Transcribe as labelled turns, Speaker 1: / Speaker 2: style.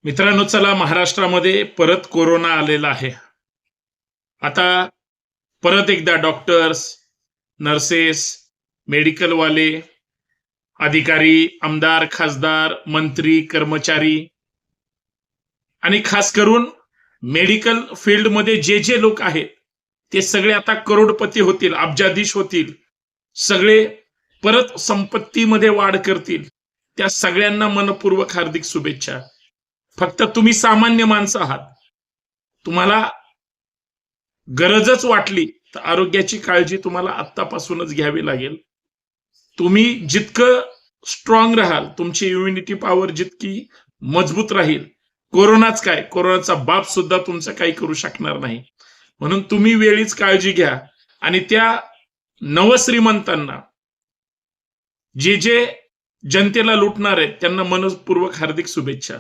Speaker 1: मित्रांनो, चला महाराष्ट्रामध्ये परत कोरोना आलेला आहे. आता परत एकदा डॉक्टर्स, नर्सेस, मेडिकलवाले, अधिकारी, आमदार, खासदार, मंत्री, कर्मचारी आणि खास करून मेडिकल फील्डमध्ये जे जे लोक आहेत, ते सगळे आता करोडपती होतील, अब्जाधीश होतील. सगळे परत संपत्तीमध्ये वाढ करतील. त्या सगळ्यांना मनपूर्वक हार्दिक शुभेच्छा. फक्त तुम्ही सामान्य माणसं आहात. तुम्हाला गरजच वाटली तर आरोग्याची काळजी तुम्हाला आत्तापासूनच घ्यावी लागेल. तुम्ही जितकं स्ट्रॉंग राहाल, तुमची इम्युनिटी पॉवर जितकी मजबूत राहील, कोरोनाच काय, कोरोनाचा बाप सुद्धा तुमचं काही करू शकणार नाही. म्हणून तुम्ही वेळीच काळजी घ्या आणि त्या नवश्रीमंतांना, जे जे जनतेला लुटणार आहेत, त्यांना मनपूर्वक हार्दिक शुभेच्छा.